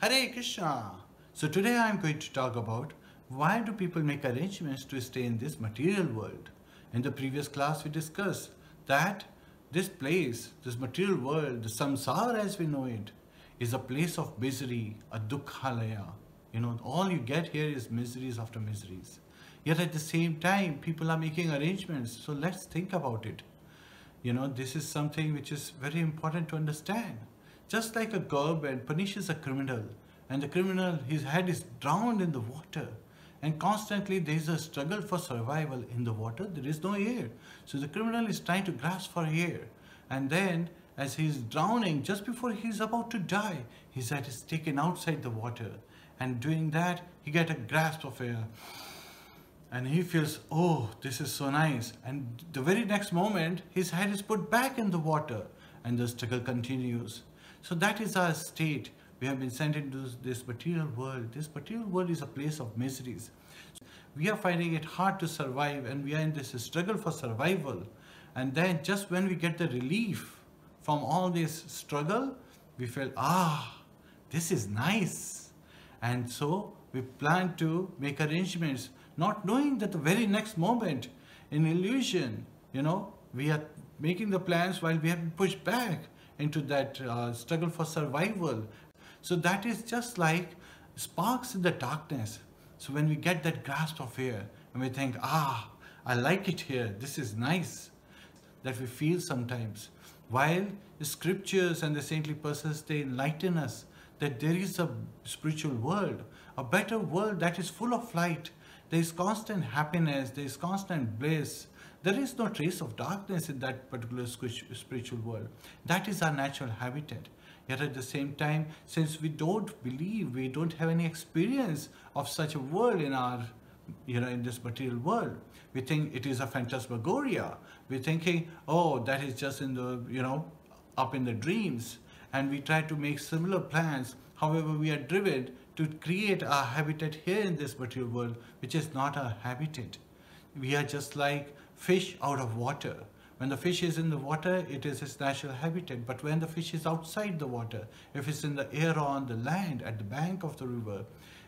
Hare Krishna! So today I am going to talk about why do people make arrangements to stay in this material world. In the previous class we discussed that this place, this material world, the samsara as we know it, is a place of misery, a dukkhalaya. All you get here is miseries after miseries. Yet at the same time, people are making arrangements. So let's think about it. This is something which is very important to understand. Just like a government punishes a criminal, and the criminal, his head is drowned in the water, and constantly there is a struggle for survival in the water. There is no air. So the criminal is trying to grasp for air. And then as he is drowning, just before he is about to die, his head is taken outside the water. And doing that, he gets a grasp of air. And he feels, oh, this is so nice. And the very next moment, his head is put back in the water and the struggle continues. So that is our state. We have been sent into this material world. This material world is a place of miseries. We are finding it hard to survive, and we are in this struggle for survival. And then just when we get the relief from all this struggle, we feel, this is nice. And so we plan to make arrangements, not knowing that the very next moment, in illusion, we are making the plans while we have been pushed back into that struggle for survival. So that is just like sparks in the darkness. So when we get that grasp of air and we think, I like it here, this is nice, that we feel sometimes. While the scriptures and the saintly persons, they enlighten us that there is a spiritual world, a better world that is full of light. There is constant happiness, there is constant bliss. There is no trace of darkness in that particular spiritual world. That is our natural habitat. Yet at the same time, since we don't believe, we don't have any experience of such a world in our, in this material world, we think it is a phantasmagoria. We're thinking, that is just in the, up in the dreams. And we try to make similar plans. However, we are driven to create our habitat here in this material world, which is not our habitat. We are just like fish out of water. When the fish is in the water, it is its natural habitat. But when the fish is outside the water, if it's in the air or on the land, at the bank of the river,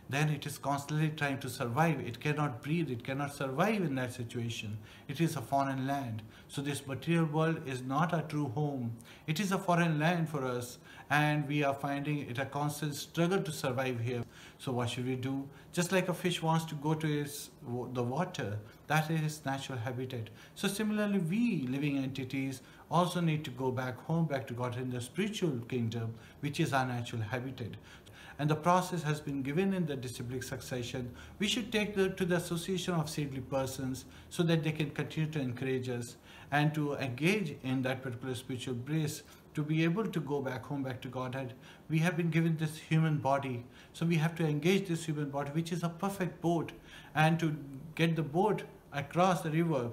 then it is constantly trying to survive. It cannot breathe, it cannot survive in that situation. It is a foreign land. So this material world is not a true home. It is a foreign land for us, and we are finding it a constant struggle to survive here. So what should we do? Just like a fish wants to go to the water, that is its natural habitat. So similarly, we living entities also need to go back home, back to God in the spiritual kingdom, which is our natural habitat. And the process has been given in the disciplic succession. We should take to the association of saintly persons so that they can continue to encourage us and to engage in that particular spiritual bliss, to be able to go back home, back to Godhead. We have been given this human body. So we have to engage this human body, which is a perfect boat. And to get the boat across the river,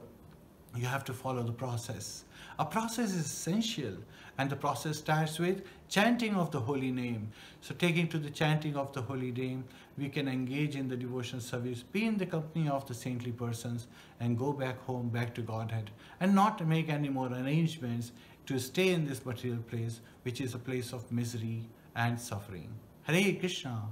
you have to follow the process. A process is essential, and the process starts with chanting of the holy name. So taking to the chanting of the holy name, we can engage in the devotional service, be in the company of the saintly persons, and go back home, back to Godhead, and not make any more arrangements to stay in this material place, which is a place of misery and suffering. Hare Krishna.